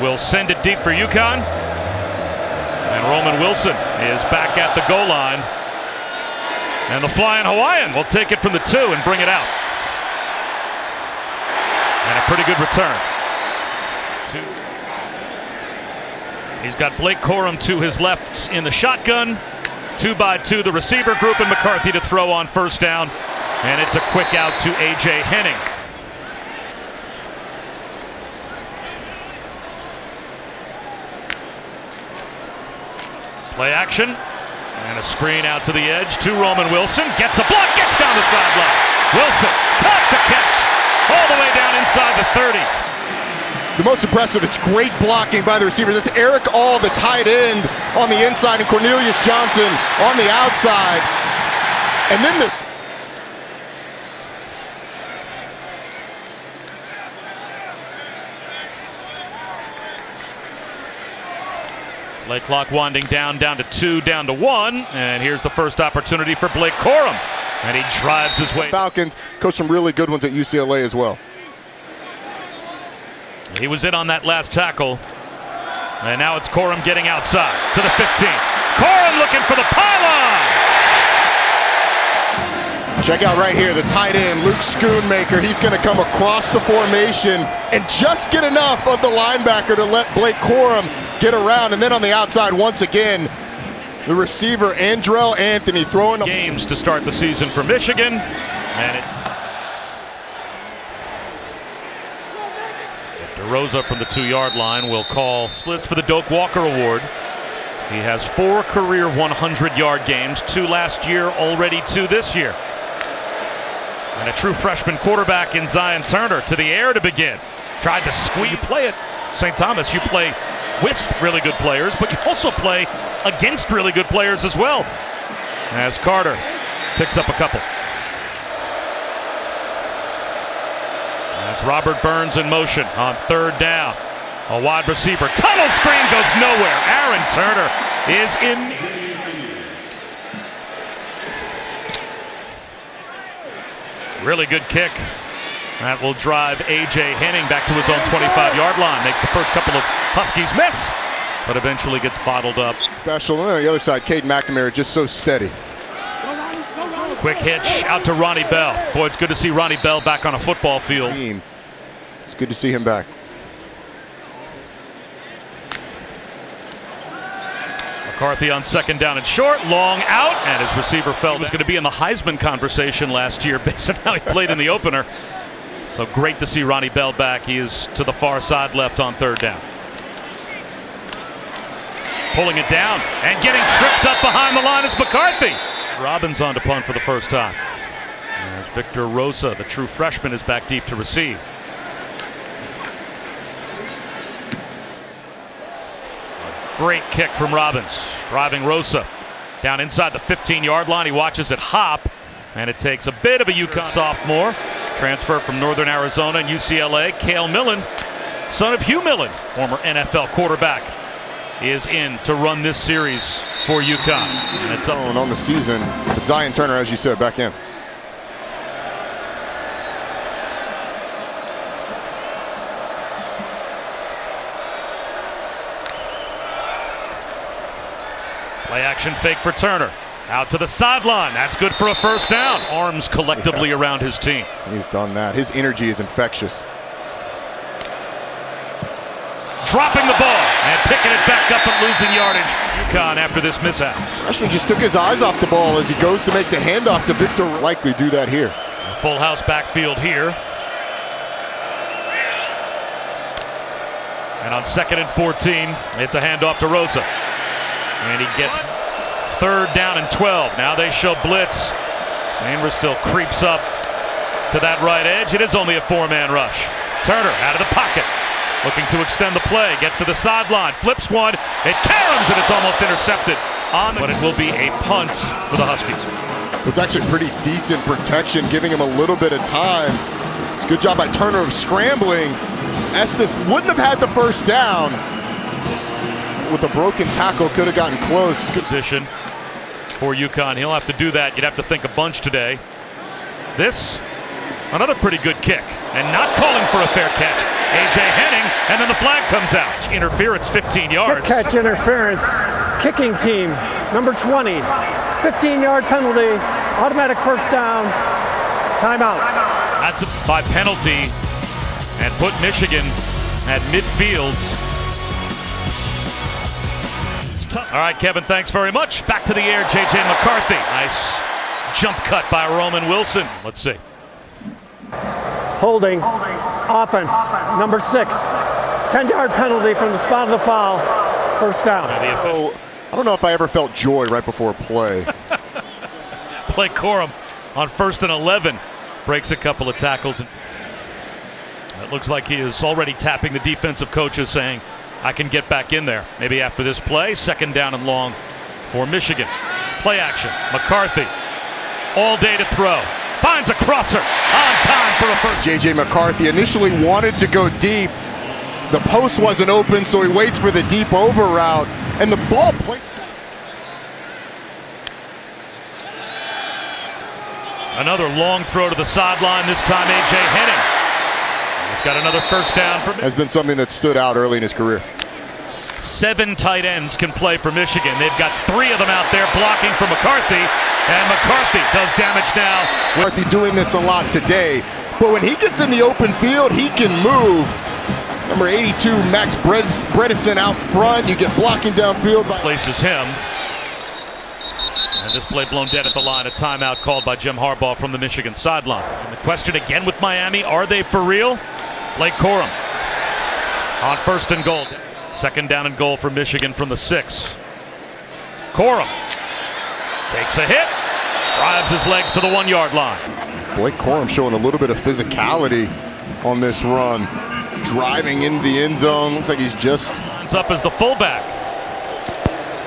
will send it deep for UConn. And Roman Wilson is back at the goal line. And the Flying Hawaiian will take it from the 2 and bring it out. And a pretty good return. He's got Blake Corum to his left in the shotgun. 2-by-2 the receiver group, and McCarthy to throw on first down. And it's a quick out to A.J. Henning. Play action. And a screen out to the edge to Roman Wilson. Gets a block, gets down the sideline. Wilson, tough to catch. All the way down inside the 30. The most impressive, it's great blocking by the receivers. It's Eric All, the tight end, on the inside, and Cornelius Johnson on the outside. And then this. Play clock winding down to 2, down to 1. And here's the first opportunity for Blake Corum. And he drives his way. Falcons coached some really good ones at UCLA as well. He was in on that last tackle. And now it's Corum getting outside to the 15. Corum looking for the pylon. Check out right here, the tight end, Luke Schoonmaker. He's going to come across the formation and just get enough of the linebacker to let Blake Corum get around. And then on the outside, once again, the receiver, Andrell Anthony, throwing games to start the season for Michigan. And it's DeRosa from the 2-yard line will call list for the Doak Walker Award. He has 4 career 100-yard games, 2 last year, already 2 this year. And a true freshman quarterback in Zion Turner to the air to begin. Tried to squeeze. You play at St. Thomas, you play with really good players, but you also play against really good players as well. As Carter picks up a couple. That's Robert Burns in motion on 3rd down. A wide receiver. Tunnel screen goes nowhere. Aaron Turner is in. Really good kick. That will drive A.J. Henning back to his own 25-yard line. Makes the first couple of Huskies miss, but eventually gets bottled up. Special. And on the other side, Cade McNamara just so steady. Quick hitch out to Ronnie Bell. Boy, it's good to see Ronnie Bell back on a football field. It's good to see him back. McCarthy on 2nd down and short, long out, and his receiver fell. Was going to be in the Heisman conversation last year based on how he played in the opener. So great to see Ronnie Bell back. He is to the far side left on 3rd down. Pulling it down and getting tripped up behind the line is McCarthy. Robbins on to punt for the first time. As Victor Rosa, the true freshman, is back deep to receive. Great kick from Robbins, driving Rosa down inside the 15-yard line. He watches it hop, and it takes a bit of a UConn sophomore. Transfer from Northern Arizona and UCLA. Cale Millen, son of Hugh Millen, former NFL quarterback, is in to run this series for UConn. And it's up on the season, but Zion Turner, as you said, back in. Play action fake for Turner. Out to the sideline. That's good for a first down. Arms collectively around his team. He's done that. His energy is infectious. Dropping the ball and picking it back up and losing yardage. UConn after this mishap. Freshman just took his eyes off the ball as he goes to make the handoff to Victor. Likely do that here. A full house backfield here. And on 2nd and 14, it's a handoff to Rosa. And he gets 3rd down and 12. Now they show blitz. Chambers still creeps up to that right edge. It is only a 4-man rush. Turner out of the pocket, looking to extend the play. Gets to the sideline, flips one. It caroms, and it's almost intercepted. But it will be a punt for the Huskies. It's actually pretty decent protection, giving him a little bit of time. It's a good job by Turner of scrambling. Estes wouldn't have had the first down. With a broken tackle, could have gotten close. Position for UConn. He'll have to do that. You'd have to think a bunch today. This Another pretty good kick, and not calling for a fair catch. A.J. Henning, and then the flag comes out. Interference, 15 yards. Kick catch interference. Kicking team, number 20. 15-yard penalty, automatic first down, timeout. That's by penalty, and put Michigan at midfield. It's tough. All right, Kevin, thanks very much. Back to the air, J.J. McCarthy. Nice jump cut by Roman Wilson. Let's see. Holding, offense, number 6. 10-yard penalty from the spot of the foul, first down. Oh, I don't know if I ever felt joy right before a play. Blake Corum on 1st and 11 breaks a couple of tackles. It looks like he is already tapping the defensive coaches, saying, I can get back in there. Maybe after this play, 2nd down and long for Michigan. Play action. McCarthy all day to throw. Finds a crosser on time for a first. J.J. McCarthy initially wanted to go deep. The post wasn't open, so he waits for the deep over route, and the ball played. Another long throw to the sideline, this time A.J. Henning. He's got another first down for Michigan. Has been something that stood out early in his career. 7 tight ends can play for Michigan. They've got 3 of them out there blocking for McCarthy, and McCarthy does damage now. McCarthy doing this a lot today, but when he gets in the open field, he can move. Number 82, Max Bredesen out front. You get blocking downfield by places him. And this play blown dead at the line. A timeout called by Jim Harbaugh from the Michigan sideline. And the question again with Miami, are they for real? Blake Corum on 1st and goal. 2nd down and goal for Michigan from the 6. Corum takes a hit, drives his legs to the 1-yard line. Blake Corum showing a little bit of physicality on this run. Driving into the end zone. Looks like he's just up as the fullback.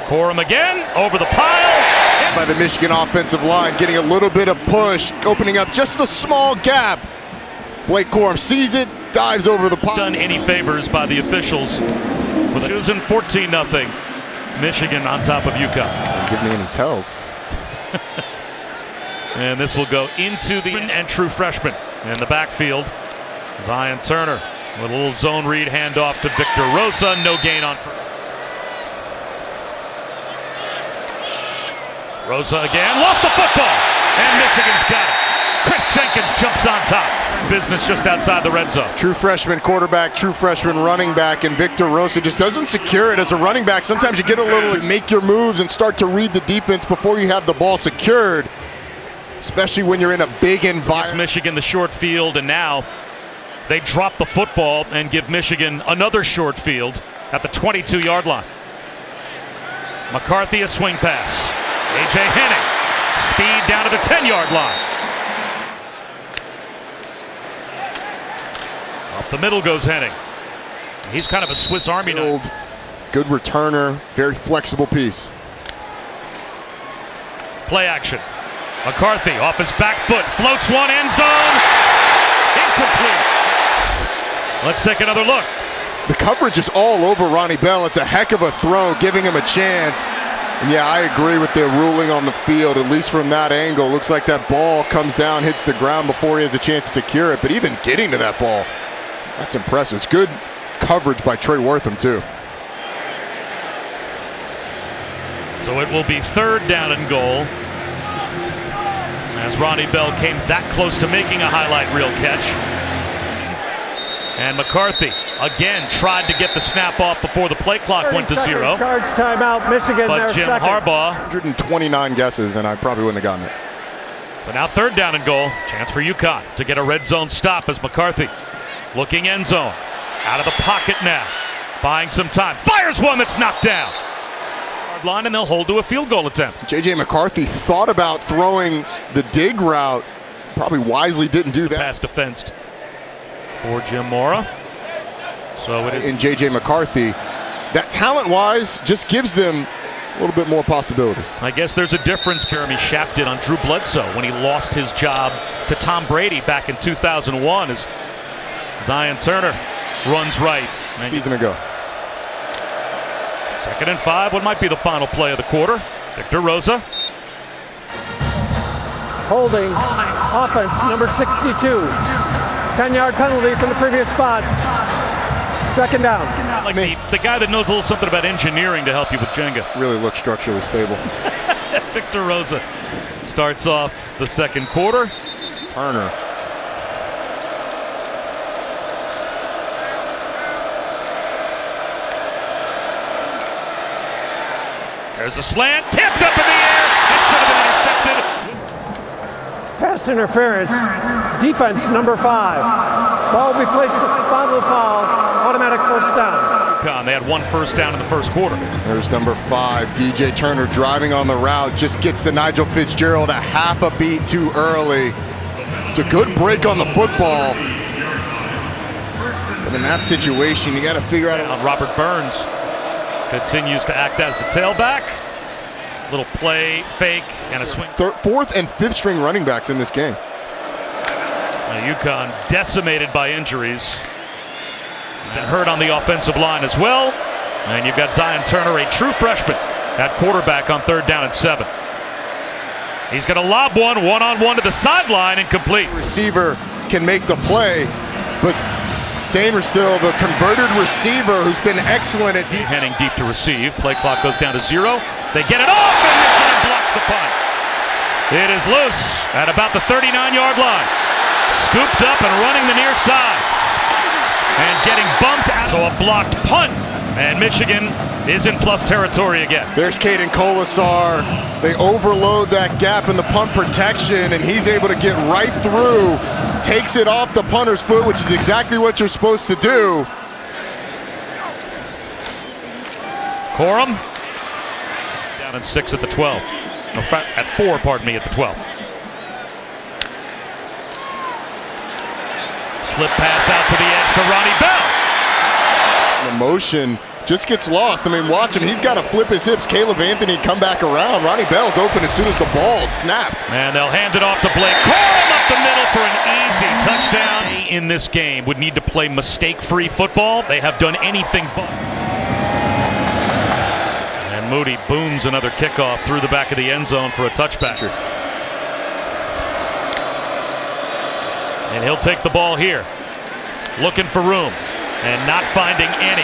Corum again over the pile. By the Michigan offensive line, getting a little bit of push, opening up just a small gap. Blake Corum sees it, dives over the pile. Done any favors by the officials. With choosing 14-0. Michigan on top of UConn. Don't give me any tells. And this will go into the and true freshman in the backfield. Zion Turner with a little zone read handoff to Victor Rosa. No gain on. Rosa again, lost the football, and Michigan's got it. Chris Jenkins jumps on top. Business just outside the red zone. True freshman quarterback, true freshman running back, and Victor Rosa just doesn't secure it as a running back. Sometimes you get a little to make your moves and start to read the defense before you have the ball secured, especially when you're in a big environment. Michigan the short field, and now they drop the football and give Michigan another short field at the 22-yard line. McCarthy a swing pass. A.J. Henning, speed down to the 10-yard line. Up the middle goes Henning. He's kind of a Swiss Army knife. Good returner, very flexible piece. Play action. McCarthy off his back foot, floats one, end zone. Incomplete. Let's take another look. The coverage is all over Ronnie Bell. It's a heck of a throw, giving him a chance. And yeah, I agree with their ruling on the field, at least from that angle. Looks like that ball comes down, hits the ground before he has a chance to secure it. But even getting to that ball, that's impressive. It's good coverage by Trey Wortham, too. So it will be 3rd down and goal, as Ronnie Bell came that close to making a highlight reel catch. And McCarthy again tried to get the snap off before the play clock went to 0. Charge timeout, Michigan. But Jim Harbaugh. 129 guesses, and I probably wouldn't have gotten it. So now 3rd down and goal. Chance for UConn to get a red zone stop as McCarthy looking end zone. Out of the pocket now. Buying some time. Fires one that's knocked down. Hard line, and they'll hold to a field goal attempt. J.J. McCarthy thought about throwing the dig route. Probably wisely didn't do that. Pass defensed for Jim Mora. So it is. In J.J. McCarthy, that talent-wise just gives them a little bit more possibilities. I guess there's a difference Jeremy Schaap did on Drew Bledsoe when he lost his job to Tom Brady back in 2001 as Zion Turner runs right. A season ago. 2nd and 5. What might be the final play of the quarter? Victor Rosa. Holding. Offense, number 62. 10-yard penalty from the previous spot. Second down. Like the guy that knows a little something about engineering to help you with Jenga. Really looks structurally stable. Victor Rosa starts off the second quarter. Turner. There's a slant, tipped up in the air. It should have been intercepted. Pass interference. Defense, number 5. Ball will be placed at the spot of the foul. Automatic first down. UCONN, they had 1 first down in the first quarter. There's number 5, DJ Turner, driving on the route. Just gets to Nigel Fitzgerald a half a beat too early. It's a good break on the football. But in that situation, you got to figure out. Robert Burns continues to act as the tailback. Little play, fake, and a swing. 4th and 5th string running backs in this game. UCONN decimated by injuries. Been hurt on the offensive line as well. And you've got Zion Turner, a true freshman, at quarterback on 3rd down and 7. He's going to lob one-on-one to the sideline, incomplete. Receiver can make the play, but Samer still the converted receiver who's been excellent at deep. Henning deep to receive. Play clock goes down to 0. They get it off, and Michigan blocks the punt. It is loose at about the 39-yard line. Scooped up and running the near side. And getting bumped out. So a blocked punt. And Michigan is in plus territory again. There's Caden Colasar. They overload that gap in the punt protection, and he's able to get right through. Takes it off the punter's foot, which is exactly what you're supposed to do. Corum. Down in 6 at the 12. No, at 4, pardon me, at the 12. Slip pass out to the edge to Ronnie Bell. The motion just gets lost. I mean, watch him. He's got to flip his hips. Caleb Anthony come back around. Ronnie Bell's open as soon as the ball snapped. And they'll hand it off to Blake Corum up the middle for an easy touchdown. In this game, would need to play mistake-free football. They have done anything but. And Moody booms another kickoff through the back of the end zone for a touchback. And he'll take the ball here, looking for room and not finding any.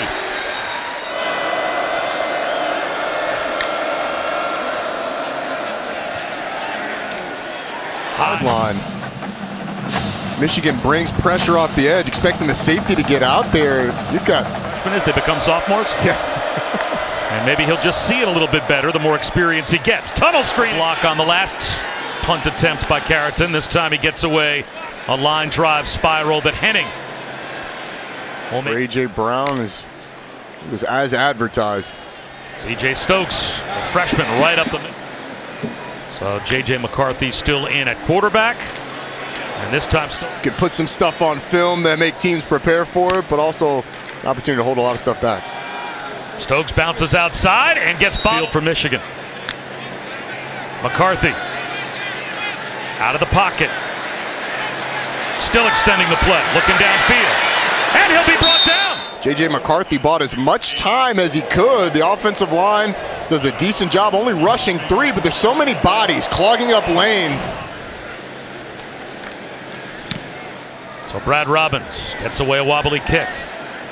Line. Michigan brings pressure off the edge, expecting the safety to get out there. You've got. As they become sophomores? Yeah. And maybe he'll just see it a little bit better the more experience he gets. Tunnel screen block on the last punt attempt by Carrington. This time he gets away. A line drive spiral that Henning. A.J. Brown was as advertised. C.J. Stokes, a freshman, right up the middle. So J.J. McCarthy still in at quarterback. And this time Stokes could put some stuff on film that make teams prepare for it, but also an opportunity to hold a lot of stuff back. Stokes bounces outside and gets field for Michigan. McCarthy out of the pocket. Still extending the play, looking downfield. And he'll be brought down. J.J. McCarthy bought as much time as he could. The offensive line does a decent job only rushing 3, but there's so many bodies clogging up lanes. So Brad Robbins gets away a wobbly kick.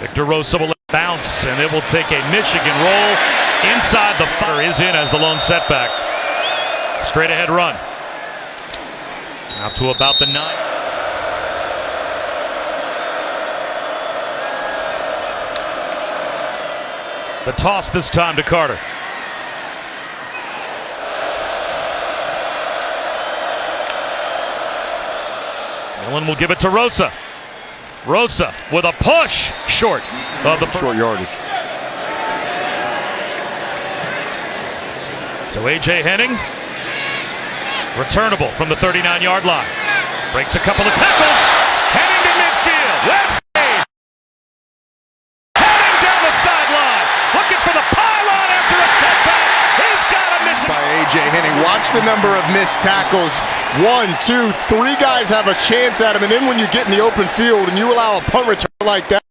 Victor Rosa will bounce, and it will take a Michigan roll inside the fire. Is in as the lone setback. Straight ahead run. Out to about the 9. The toss this time to Carter. Millen will give it to Rosa. Rosa with a push short of the short yardage. So A.J. Henning, returnable from the 39-yard line. Breaks a couple of tackles. Henning to midfield. Let's save. Henning down the sideline. Looking for the pylon after a cutback. He's got a mission. By A.J. Henning. Watch the number of missed tackles. 1, 2, 3 guys have a chance at him, and then when you get in the open field and you allow a punt return like that,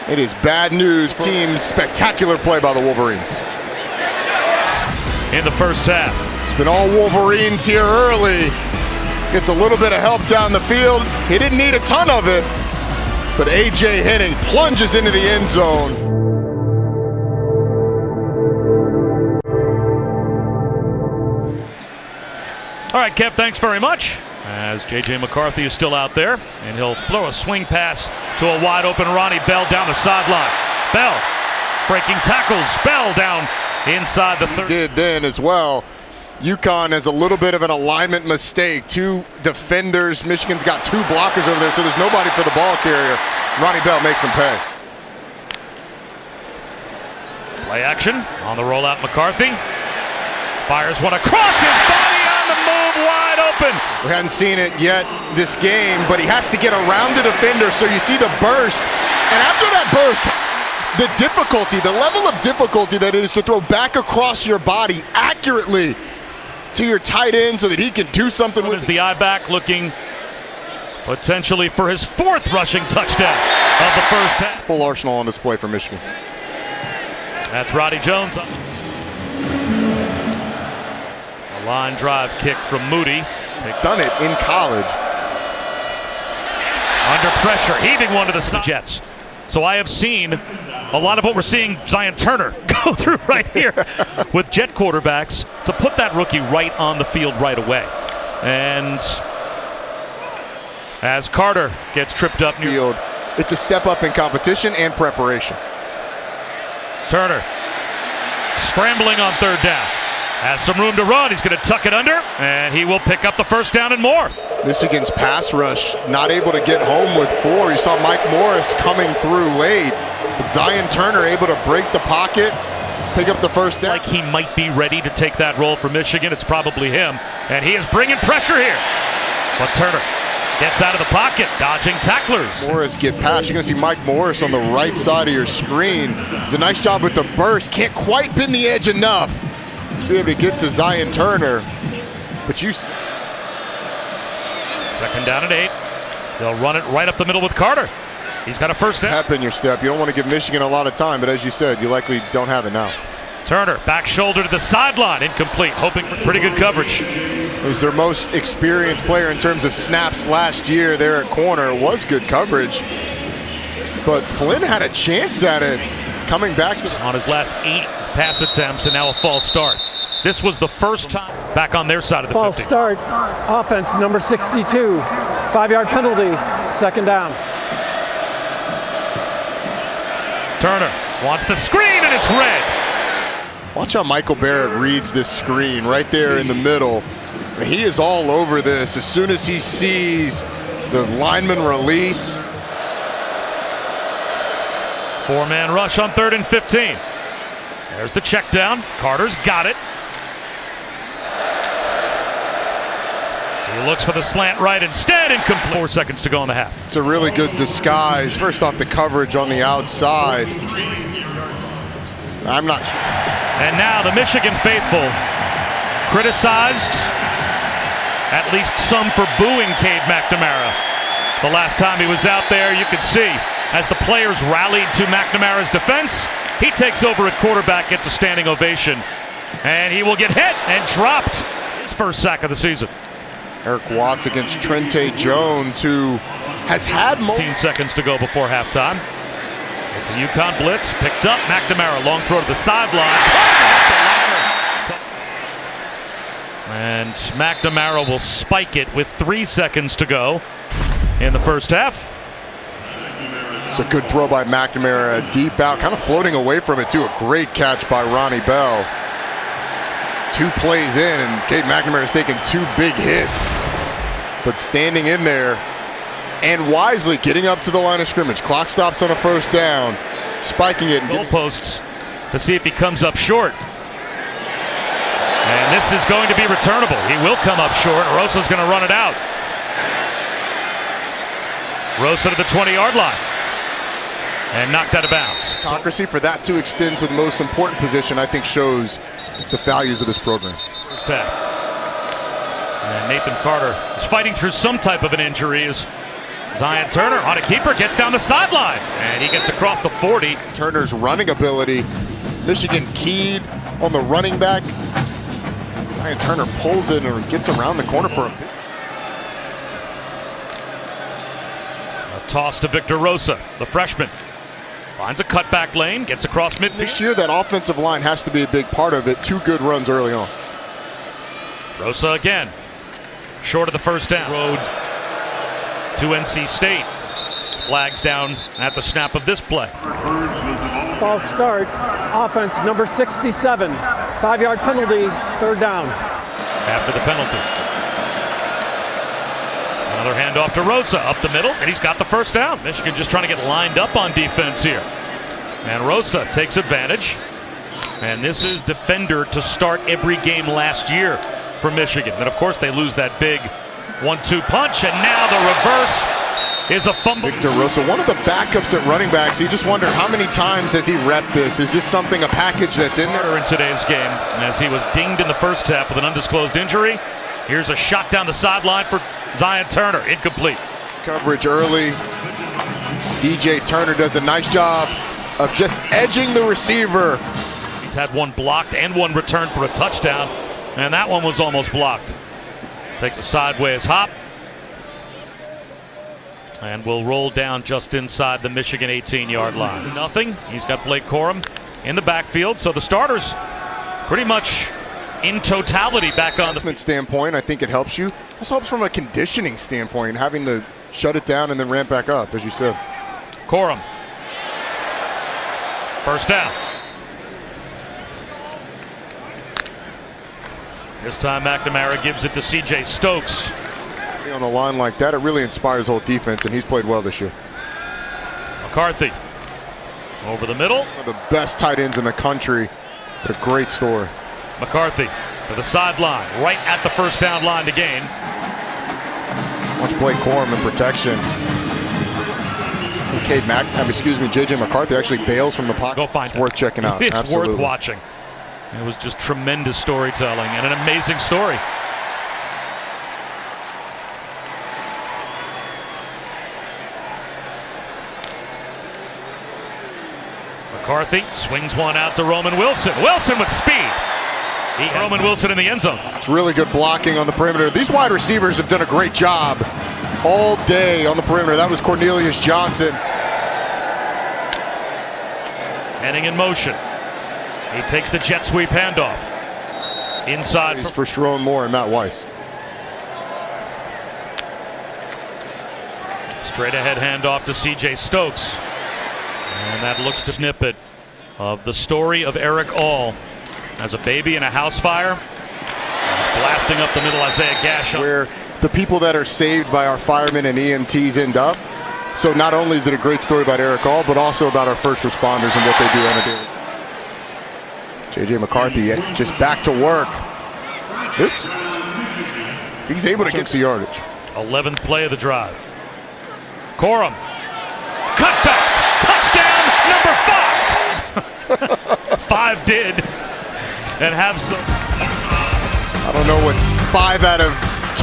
it is bad news for the team's spectacular play by the Wolverines. In the first half, It's been all Wolverines here early. Gets a little bit of help down the field. He didn't need a ton of it, but A.J. Henning plunges into the end zone. All right, Kev, thanks very much. As J.J. McCarthy is still out there, and he'll throw a swing pass to a wide-open Ronnie Bell down the sideline. Bell breaking tackles. Bell down inside the 30. Did then as well. UConn has a little bit of an alignment mistake. Two defenders. Michigan's got two blockers over there, so there's nobody for the ball carrier. Ronnie Bell makes him pay. Play action on the rollout. McCarthy fires one across his body on the move, wide open. We hadn't seen it yet this game, but he has to get around the defender, so you see the burst. And after that burst, the difficulty, the level of difficulty that it is to throw back across your body accurately to your tight end so that he can do something with it. The eye back looking potentially for his fourth rushing touchdown of the first half. Full arsenal on display for Michigan. That's Roddy Jones. A line drive kick from Moody. They've done it in college. Under pressure, heaving one to the side. Jets. So I have seen a lot of what we're seeing Zion Turner go through right here with Jet quarterbacks to put that rookie right on the field right away. And as Carter gets tripped up near field, it's a step up in competition and preparation. Turner scrambling on third down. Has some room to run. He's going to tuck it under, and he will pick up the first down and more. Michigan's pass rush not able to get home with 4. You saw Mike Morris coming through late, but Zion Turner able to break the pocket, pick up the first down. Like he might be ready to take that role for Michigan. It's probably him, and he is bringing pressure here. But Turner gets out of the pocket, dodging tacklers. Morris get past. You're going to see Mike Morris on the right side of your screen. It's a nice job with the burst. Can't quite bend the edge enough to be able to get to Zion Turner. But you... Second down and 8. They'll run it right up the middle with Carter. He's got a first down. Step in your step. You don't want to give Michigan a lot of time, but as you said, you likely don't have it now. Turner, back shoulder to the sideline, incomplete, hoping for pretty good coverage. It was their most experienced player in terms of snaps last year there at corner. It was good coverage, but Flynn had a chance at it coming back to... On his last 8 pass attempts and now a false start. This was the first time back on their side of the false 50. Start, offense number 62, 5-yard penalty, second down. Turner wants the screen and it's red. Watch how Michael Barrett reads this screen right there in the middle. He is all over this as soon as he sees the lineman release. 4-man rush on 3rd and 15. There's the check down. Carter's got it. He looks for the slant right instead, incomplete. 4 seconds to go in the half. It's a really good disguise. First off, the coverage on the outside. I'm not sure. And now the Michigan faithful criticized, at least some, for booing Cade McNamara. The last time he was out there, you could see as the players rallied to McNamara's defense, he takes over at quarterback, gets a standing ovation, and he will get hit and dropped. His first sack of the season. Eric Watts against Trente Jones, who has had 15 seconds to go before halftime. It's a UConn blitz, picked up. McNamara, long throw to the sideline. And McNamara will spike it with 3 seconds to go in the first half. It's a good throw by McNamara, deep out, kind of floating away from it too. A great catch by Ronnie Bell. 2 plays in, and Cade McNamara's taking 2 big hits, but standing in there and wisely getting up to the line of scrimmage. Clock stops on a first down, spiking it. Goalposts to see if he comes up short. And this is going to be returnable. He will come up short. Rosa's going to run it out. Rosa to the 20-yard line. And knocked out of bounds. Autocracy for that to extend to the most important position, I think, shows the values of this program. First half. And Nathan Carter is fighting through some type of an injury as Zion Turner on a keeper gets down the sideline. And he gets across the 40. Turner's running ability. Michigan keyed on the running back. Zion Turner pulls it and gets around the corner for a bit. A toss to Victor Rosa, the freshman. Finds a cutback lane, gets across midfield. This year, that offensive line has to be a big part of it. 2 good runs early on. Rosa again, short of the first down. Road to NC State. Flags down at the snap of this play. False start. Offense number 67. 5-yard penalty. 3rd down. After the penalty. Another handoff to Rosa up the middle, and he's got the first down. Michigan just trying to get lined up on defense here. And Rosa takes advantage. And this is the defender to start every game last year for Michigan. And of course they lose that big 1-2 punch, and now the reverse is a fumble. Victor Rosa, one of the backups at running backs. You just wonder how many times has he repped this? Is this something, a package that's in there? In today's game, as he was dinged in the first half with an undisclosed injury. Here's a shot down the sideline for Zion Turner, incomplete. Coverage early. DJ Turner does a nice job of just edging the receiver. He's had one blocked and one returned for a touchdown, and that one was almost blocked. Takes a sideways hop. And will roll down just inside the Michigan 18-yard line. Nothing. He's got Blake Corum in the backfield. So the starters pretty much in totality back on the standpoint. I think it helps you. Also helps from a conditioning standpoint, having to shut it down and then ramp back up, as you said. Corum. First down. This time McNamara gives it to C.J. Stokes. On a line like that, it really inspires the whole defense, and he's played well this year. McCarthy over the middle. One of the best tight ends in the country. A great story. McCarthy to the sideline, right at the first down line to gain. Watch Blake Corum in protection. JJ McCarthy actually bails from the pocket. Go find it. Worth checking out. It's Absolutely worth watching. It was just tremendous storytelling and an amazing story. McCarthy swings one out to Roman Wilson. Wilson with speed. Roman Wilson in the end zone. It's really good blocking on the perimeter. These wide receivers have done a great job all day on the perimeter. That was Cornelius Johnson. Heading in motion. He takes the jet sweep handoff. Inside for Sharon Moore and Matt Weiss. Straight ahead handoff to C.J. Stokes. And that looks to snippet of the story of Eric All as a baby in a house fire. Blasting up the middle, Isaiah Gash. Where the people that are saved by our firemen and EMTs end up. So not only is it a great story about Eric All, but also about our first responders and what they do on a daily. J.J. McCarthy just back to work. He's able to get the yardage. 11th play of the drive. Corum. Cutback. Touchdown number 5. 5 did. And have some. I don't know what 5 out of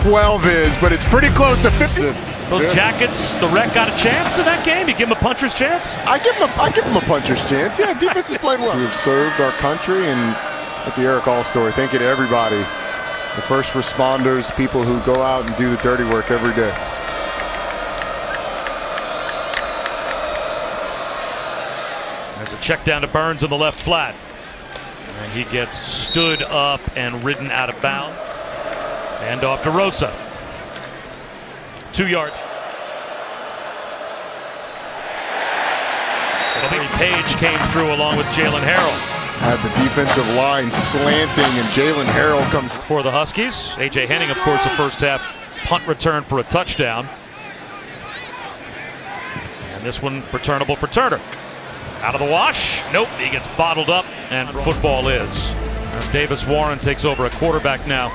12 is, but it's pretty close to 50. Those Jackets, the Rec got a chance in that game? You give them a puncher's chance? I give them a puncher's chance. Yeah, defense has played well. We've served our country, and at the Eric All story, thank you to everybody. The first responders, people who go out and do the dirty work every day. There's a check down to Burns in the left flat. And he gets stood up and ridden out of bounds. And off to Rosa. 2 yards. Page came through along with Jalen Harrell. Had the defensive line slanting, and Jalen Harrell comes for the Huskies. A.J. Henning, of course, the first half punt return for a touchdown. And this one returnable for Turner. Out of the wash. Nope, he gets bottled up, and football is. As Davis Warren takes over a quarterback now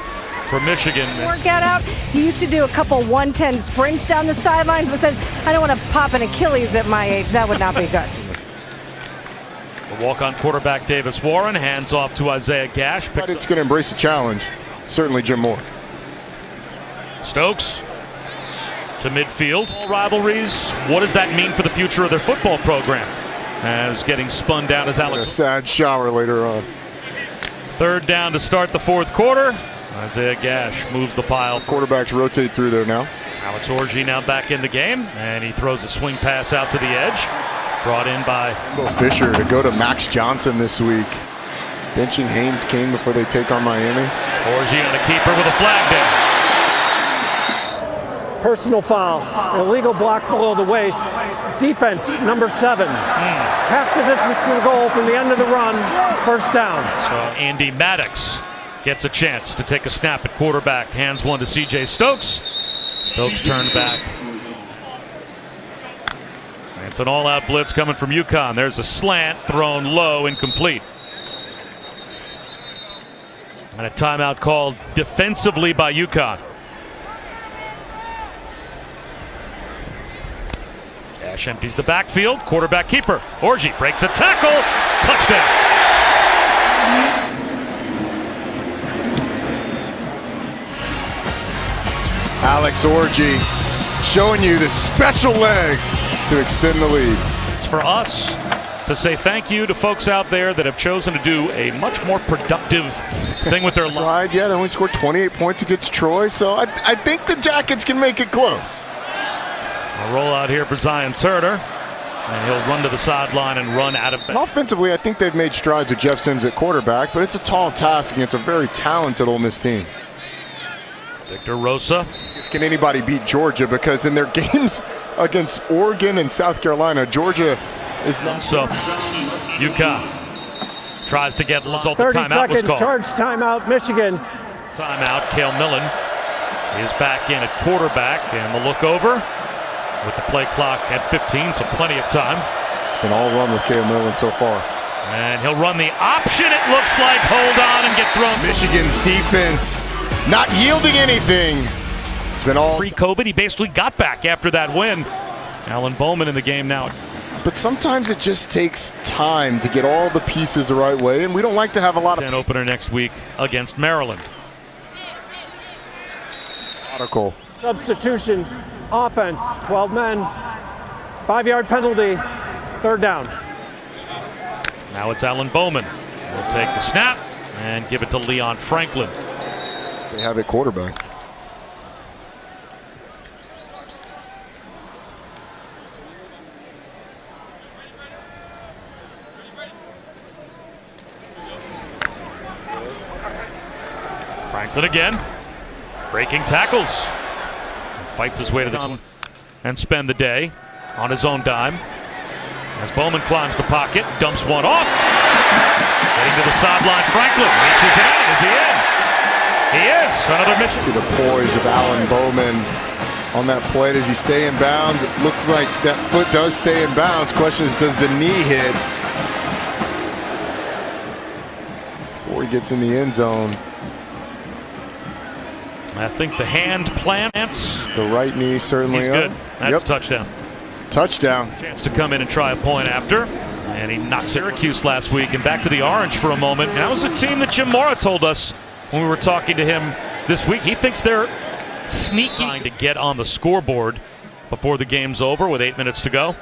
for Michigan. Workout out. He used to do a couple 110 sprints down the sidelines, but says, I don't want to pop an Achilles at my age. That would not be good. The walk-on quarterback Davis Warren hands off to Isaiah Gash. But it's going to embrace the challenge. Certainly Jim Moore. Stokes to midfield. All rivalries. What does that mean for the future of their football program? As getting spun down as Alex. A sad shower later on. 3rd down to start the 4th quarter. Isaiah Gash moves the pile. Quarterbacks rotate through there now. Alex Orji now back in the game, and he throws a swing pass out to the edge. Brought in by Fisher to go to Max Johnson this week. Benching Haynes King before they take on Miami. Orji on the keeper with a flag down. Personal foul, illegal block below the waist. Defense, number 7. Half the distance from the goal from the end of the run, first down. So Andy Maddox gets a chance to take a snap at quarterback. Hands one to C.J. Stokes. Stokes turned back. It's an all-out blitz coming from UConn. There's a slant thrown low, incomplete. And a timeout called defensively by UConn. Gash empties the backfield. Quarterback keeper. Orji breaks a tackle. Touchdown. Alex Orji showing you the special legs to extend the lead. It's for us to say thank you to folks out there that have chosen to do a much more productive thing with their life. Right, yeah, they only scored 28 points against Troy, so I think the Jackets can make it close. A rollout here for Zion Turner, and he'll run to the sideline and run out of And offensively, I think they've made strides with Jeff Sims at quarterback, but it's a tall task against a very talented Ole Miss team. Victor Rosa. Can anybody beat Georgia? Because in their games against Oregon and South Carolina, Georgia is not. So UConn tries to get the result. The 30 timeout was second called. charge timeout, Michigan. Timeout. Cale Millen is back in at quarterback, and the look over with the play clock at 15, so plenty of time. It's been all run with Cale Millen so far. And he'll run the option. It looks like hold on and get thrown. Michigan's defense not yielding anything. It's been all Pre-COVID, he basically got back after that win. Alan Bowman in the game now. But sometimes it just takes time to get all the pieces the right way, and we don't like to have a lot of 10 opener next week against Maryland. article. Substitution, offense, 12 men, 5-yard penalty, third down. Now it's Alan Bowman. He'll take the snap and give it to Leon Franklin. They have a quarterback. Franklin again, breaking tackles. Fights his way to the zone and spend the day on his own dime. As Bowman climbs the pocket, dumps one off. Getting to the sideline, Franklin reaches it out. Is he in? He is. Another mission. See the poise of Alan Bowman on that play. Does he stay in bounds? It looks like that foot does stay in bounds. Question is, does the knee hit before he gets in the end zone? I think the hand plants. The right knee certainly He's good. That's a touchdown. Touchdown. Chance to come in and try a point after. And he knocks Syracuse last week. And back to the Orange for a moment. And that was a team that Jim Mora told us when we were talking to him this week. He thinks they're sneaky, trying to get on the scoreboard before the game's over with 8 minutes to go.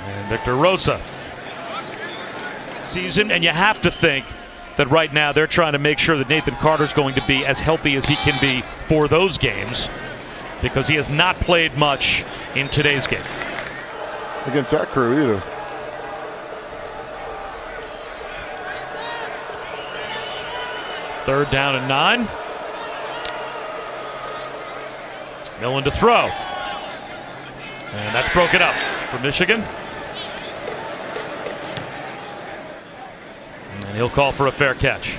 And Victor Rosa. Season, and you have to think that right now they're trying to make sure that Nathan Carter's going to be as healthy as he can be for those games, because he has not played much in today's game. Against that crew either. Third down and 9. Millen to throw. And that's broken up for Michigan. And he'll call for a fair catch.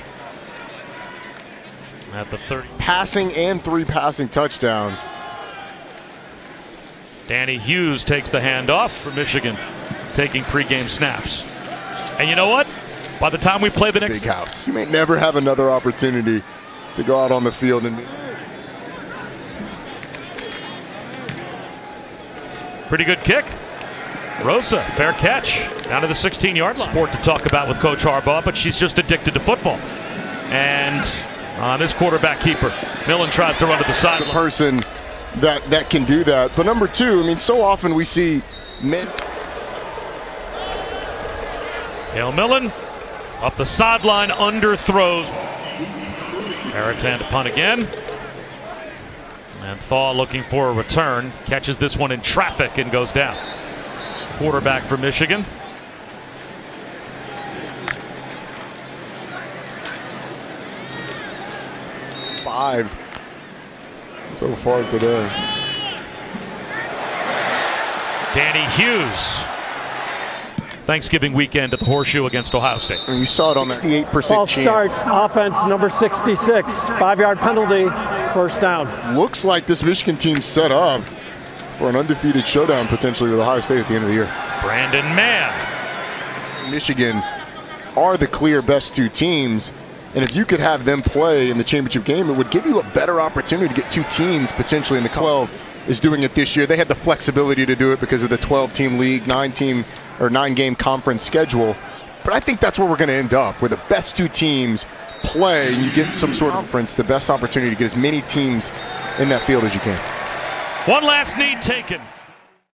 At the 30. Passing and 3 passing touchdowns. Danny Hughes takes the handoff for Michigan, taking pregame snaps. And you know what? By the time we play the next Big house. You may never have another opportunity to go out on the field and. Pretty good kick. Rosa, fair catch. Down to the 16-yard line. Sport to talk about with Coach Harbaugh, but she's just addicted to football. And on this quarterback keeper, Millen tries to run to the side. Person that can do that. But number 2, I mean, so often we see men. Cale Millen up the sideline, underthrows. Baratan to punt again. And Thaw looking for a return. Catches this one in traffic and goes down. Quarterback for Michigan. Five so far today. Danny Hughes. Thanksgiving weekend at the Horseshoe against Ohio State. And you saw it on that 68% False chance. start, offense number 66, 5-yard penalty, first down. Looks like this Michigan team's set up for an undefeated showdown potentially with Ohio State at the end of the year. Brandon Mann. Michigan are the clear best two teams, and if you could have them play in the championship game, it would give you a better opportunity to get two teams potentially in the 12 is doing it this year. They had the flexibility to do it because of the 12-team league, 9-game conference schedule. But I think that's where we're going to end up, where the best two teams play and you get some sort of conference, the best opportunity to get as many teams in that field as you can. One last knee taken.